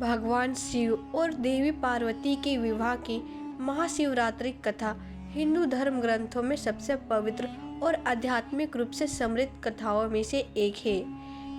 भगवान शिव और देवी पार्वती के विवाह की महाशिवरात्रि कथा हिंदू धर्म ग्रंथों में सबसे पवित्र और आध्यात्मिक रूप से समृद्ध कथाओं में से एक है।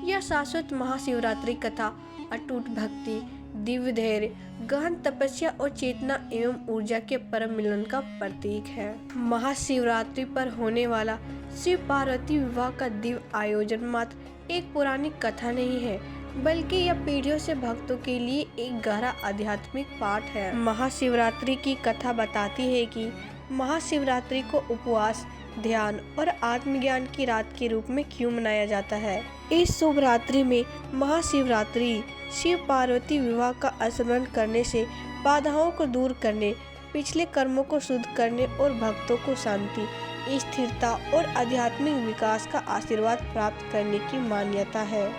यह शाश्वत महाशिवरात्रि कथा अटूट भक्ति, दिव्य धैर्य, गहन तपस्या और चेतना एवं ऊर्जा के परम मिलन का प्रतीक है। महाशिवरात्रि पर होने वाला शिव पार्वती विवाह का दिव्य आयोजन मात्र एक पुरानी कथा नहीं है, बल्कि यह पीढ़ियों से भक्तों के लिए एक गहरा आध्यात्मिक पाठ है। महाशिवरात्रि की कथा बताती है कि महाशिवरात्रि को उपवास, ध्यान और आत्मज्ञान की रात के रूप में क्यों मनाया जाता है। इस शुभ रात्रि में महाशिवरात्रि शिव पार्वती विवाह का स्मरण करने से बाधाओं को दूर करने, पिछले कर्मों को शुद्ध करने और भक्तों को शांति, स्थिरता और आध्यात्मिक विकास का आशीर्वाद प्राप्त करने की मान्यता है।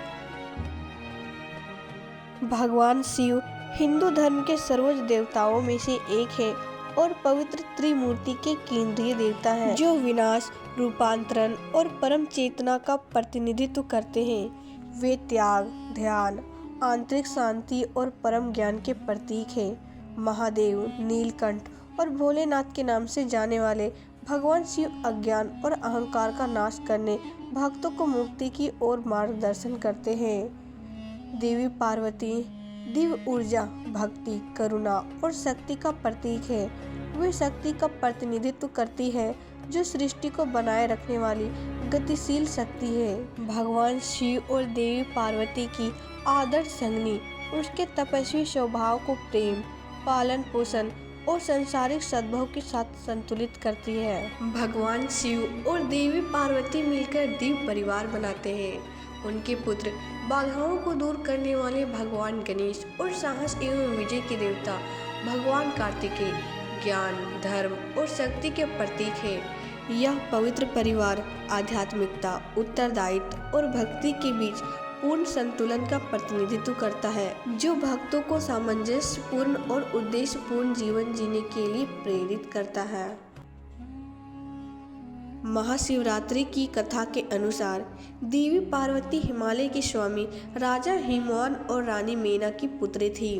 भगवान शिव हिंदू धर्म के सर्वोच्च देवताओं में से एक है और पवित्र त्रिमूर्ति के केंद्रीय देवता है, जो विनाश, रूपांतरण और परम चेतना का प्रतिनिधित्व करते हैं। वे त्याग, ध्यान, आंतरिक शांति और परम ज्ञान के प्रतीक हैं। महादेव, नीलकंठ और भोलेनाथ के नाम से जाने वाले भगवान शिव अज्ञान और अहंकार का नाश करने, भक्तों को मुक्ति की ओर मार्गदर्शन करते हैं। देवी पार्वती दिव्य ऊर्जा, भक्ति, करुणा और शक्ति का प्रतीक है। वे शक्ति का प्रतिनिधित्व करती है, जो सृष्टि को बनाए रखने वाली गतिशील शक्ति है। भगवान शिव और देवी पार्वती की आदर्श संगनी उसके तपस्वी स्वभाव को प्रेम, पालन पोषण और संसारिक सद्भाव के साथ संतुलित करती है। भगवान शिव और देवी पार्वती मिलकर दिव्य परिवार बनाते हैं। उनके पुत्र बाधाओं को दूर करने वाले भगवान गणेश और साहस एवं विजय के देवता भगवान कार्तिकेय ज्ञान, धर्म और शक्ति के प्रतीक है। यह पवित्र परिवार आध्यात्मिकता, उत्तरदायित्व और भक्ति के बीच पूर्ण संतुलन का प्रतिनिधित्व करता है, जो भक्तों को सामंजस्यपूर्ण और उद्देश्यपूर्ण जीवन जीने के लिए प्रेरित करता है। महाशिवरात्रि की कथा के अनुसार देवी पार्वती हिमालय के स्वामी राजा हिमवान और रानी मेना की पुत्री थी।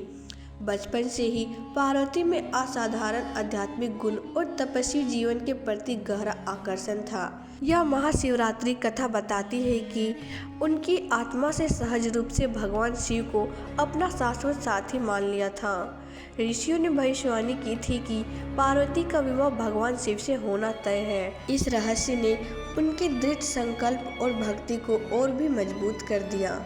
बचपन से ही पार्वती में असाधारण आध्यात्मिक गुण और तपस्वी जीवन के प्रति गहरा आकर्षण था। यह महाशिवरात्रि कथा बताती है कि उनकी आत्मा से सहज रूप से भगवान शिव को अपना शाश्वत साथी मान लिया था। ऋषियों ने भविष्यवाणी की थी कि पार्वती का विवाह भगवान शिव से होना तय है। इस रहस्य ने उनके दृढ़ संकल्प और भक्ति को और भी मजबूत कर दिया।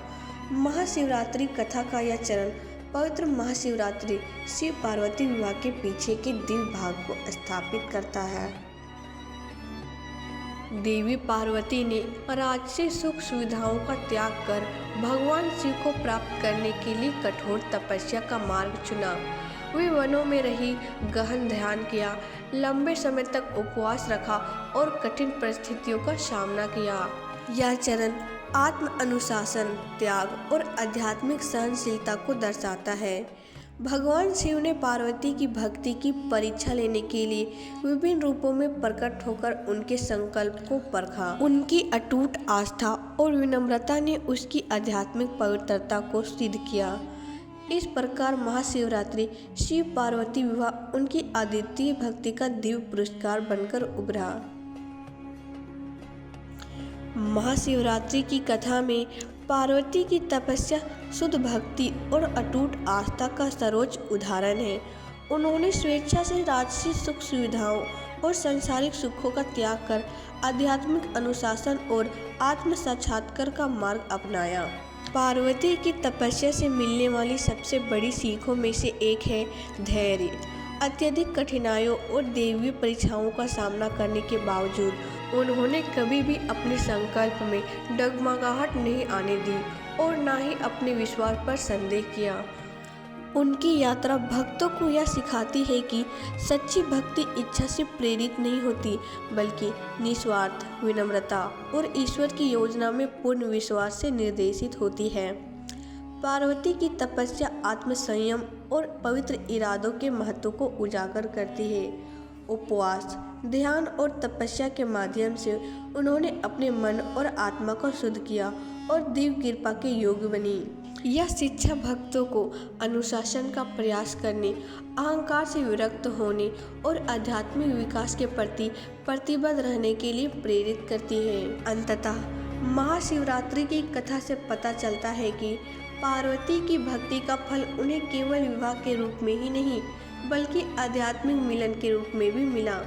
महाशिवरात्रि कथा का यह चरण पवित्र महाशिवरात्रि शिव पार्वती विवाह के पीछे के दिव्य भाग को स्थापित करता है। देवी पार्वती ने राजसी सुख सुविधाओं का त्याग कर भगवान शिव को प्राप्त करने के लिए कठोर तपस्या का मार्ग चुना। वे वनों में रही, गहन ध्यान किया, लंबे समय तक उपवास रखा और कठिन परिस्थितियों का सामना किया। यह चरण आत्म अनुशासन, त्याग और आध्यात्मिक सहनशीलता को दर्शाता है। भगवान शिव ने पार्वती की भक्ति की परीक्षा लेने के लिए विभिन्न रूपों में प्रकट होकर उनके संकल्प को परखा। उनकी अटूट आस्था और विनम्रता ने उसकी आध्यात्मिक पवित्रता को सिद्ध किया। इस प्रकार महाशिवरात्रि शिव पार्वती विवाह उनकी अद्वितीय भक्ति का दिव्य पुरस्कार बनकर उभरा। महाशिवरात्रि की कथा में पार्वती की तपस्या शुद्ध भक्ति और अटूट आस्था का सर्वोच्च उदाहरण है। उन्होंने स्वेच्छा से राजसी सुख सुविधाओं और सांसारिक सुखों का त्याग कर आध्यात्मिक अनुशासन और आत्म साक्षात्कार का मार्ग अपनाया। पार्वती की तपस्या से मिलने वाली सबसे बड़ी सीखों में से एक है धैर्य। अत्यधिक कठिनाइयों और दैवीय परीक्षाओं का सामना करने के बावजूद उन्होंने कभी भी अपने संकल्प में डगमगाहट नहीं आने दी और न ही अपने विश्वास पर संदेह किया। उनकी यात्रा भक्तों को यह सिखाती है कि सच्ची भक्ति इच्छा से प्रेरित नहीं होती, बल्कि निस्वार्थ, विनम्रता और ईश्वर की योजना में पूर्ण विश्वास से निर्देशित होती है। पार्वती की तपस्या आत्मसंयम और पवित्र इरादों के महत्व को उजागर करती है। उपवास, ध्यान और तपस्या के माध्यम से उन्होंने अपने मन और आत्मा को शुद्ध किया और दिव्य कृपा के योग्य बनी। यह शिक्षा भक्तों को अनुशासन का प्रयास करने, अहंकार से विरक्त होने और आध्यात्मिक विकास के प्रति प्रतिबद्ध रहने के लिए प्रेरित करती है। अंततः महाशिवरात्रि की कथा से पता चलता है कि पार्वती की भक्ति का फल उन्हें केवल विवाह के रूप में ही नहीं बल्कि आध्यात्मिक मिलन के रूप में भी मिला।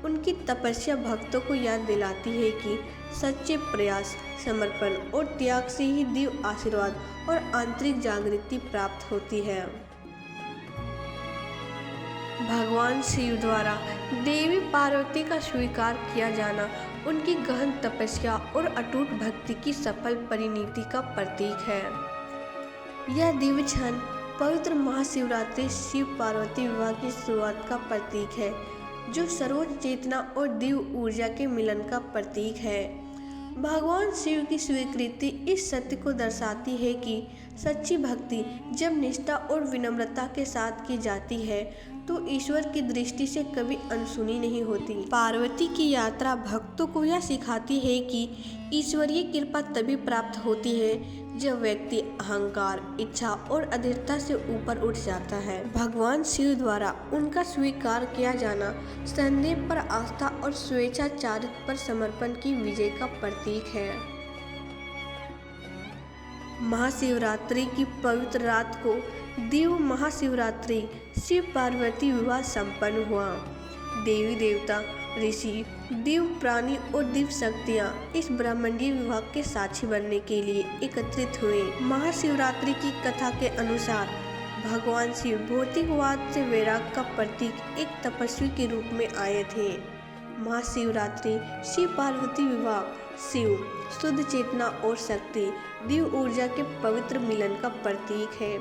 उनकी तपस्या भक्तों को याद दिलाती है कि सच्चे प्रयास, समर्पण और त्याग से ही दिव्य आशीर्वाद और आंतरिक जागृति प्राप्त होती है। भगवान शिव द्वारा देवी पार्वती का स्वीकार किया जाना उनकी गहन तपस्या और अटूट भक्ति की सफल परिणति का प्रतीक है। यह दिव्य क्षण पवित्र महाशिवरात्रि शिव पार्वती विवाह की शुरुआत का प्रतीक है, जो सर्वोच्च चेतना और दिव्य ऊर्जा के मिलन का प्रतीक है। भगवान शिव की स्वीकृति इस सत्य को दर्शाती है कि सच्ची भक्ति जब निष्ठा और विनम्रता के साथ की जाती है तो ईश्वर की दृष्टि से कभी अनसुनी नहीं होती। पार्वती की यात्रा भक्तों को यह सिखाती है कि ईश्वरीय कृपा तभी प्राप्त होती है जब व्यक्ति अहंकार, इच्छा और अधीरता से ऊपर उठ जाता है। भगवान शिव द्वारा उनका स्वीकार किया जाना संदेह पर आस्था और स्वेच्छाचारिता पर समर्पण की विजय का प्रतीक है। महाशिवरात्रि की पवित्र रात को दिव्य महाशिवरात्रि शिव पार्वती विवाह संपन्न हुआ। देवी देवता, ऋषि, दिव्य प्राणी और दिव्य शक्तियाँ इस ब्रह्मांडीय विवाह के साक्षी बनने के लिए एकत्रित हुए। महाशिवरात्रि की कथा के अनुसार भगवान शिव भौतिकवाद से वैराग का प्रतीक एक तपस्वी के रूप में आए थे। महाशिवरात्रि शिव पार्वती विवाह शिव, शुद्ध चेतना और शक्ति, दिव्य ऊर्जा के पवित्र मिलन का प्रतीक है।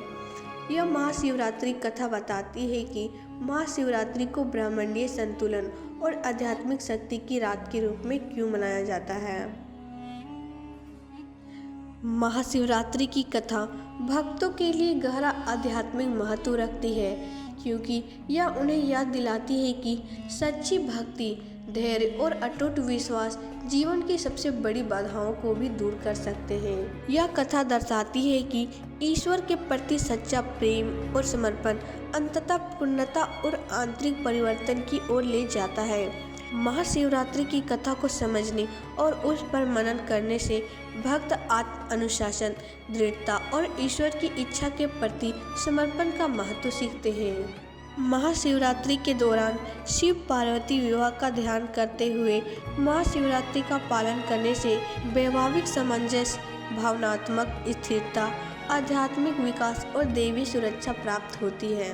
यह महाशिवरात्रि कथा बताती है कि महाशिवरात्रि को ब्रह्मांडीय संतुलन और आध्यात्मिक शक्ति की रात के रूप में क्यों मनाया जाता है। महाशिवरात्रि की कथा भक्तों के लिए गहरा आध्यात्मिक महत्व रखती है, क्योंकि यह उन्हें याद दिलाती है कि सच्ची भक्ति, धैर्य और अटूट विश्वास जीवन की सबसे बड़ी बाधाओं को भी दूर कर सकते हैं। यह कथा दर्शाती है कि ईश्वर के प्रति सच्चा प्रेम और समर्पण अंततः पूर्णता और आंतरिक परिवर्तन की ओर ले जाता है। महाशिवरात्रि की कथा को समझने और उस पर मनन करने से भक्त आत्म अनुशासन, दृढ़ता और ईश्वर की इच्छा के प्रति समर्पण का महत्व सीखते हैं। महाशिवरात्रि के दौरान शिव पार्वती विवाह का ध्यान करते हुए महाशिवरात्रि का पालन करने से वैवाहिक सामंजस्य, भावनात्मक स्थिरता, आध्यात्मिक विकास और देवी सुरक्षा प्राप्त होती है।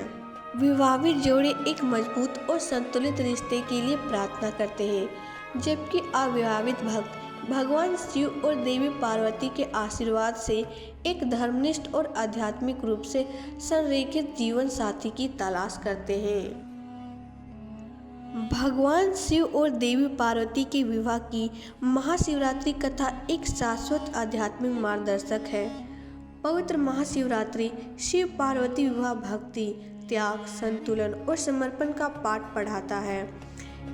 विवाहित जोड़े एक मजबूत और संतुलित रिश्ते के लिए प्रार्थना करते हैं, जबकि अविवाहित भक्त भगवान शिव और देवी पार्वती के आशीर्वाद से एक धर्मनिष्ठ और आध्यात्मिक रूप से संरेखित जीवन साथी की तलाश करते हैं। भगवान शिव और देवी पार्वती के विवाह की महाशिवरात्रि कथा एक शाश्वत आध्यात्मिक मार्गदर्शक है। पवित्र महाशिवरात्रि शिव पार्वती विवाह भक्ति, त्याग, संतुलन और समर्पण का पाठ पढ़ाता है।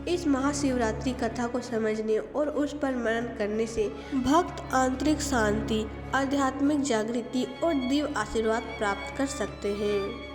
इस महाशिवरात्रि कथा को समझने और उस पर मनन करने से भक्त आंतरिक शांति, आध्यात्मिक जागृति और दिव्य आशीर्वाद प्राप्त कर सकते हैं।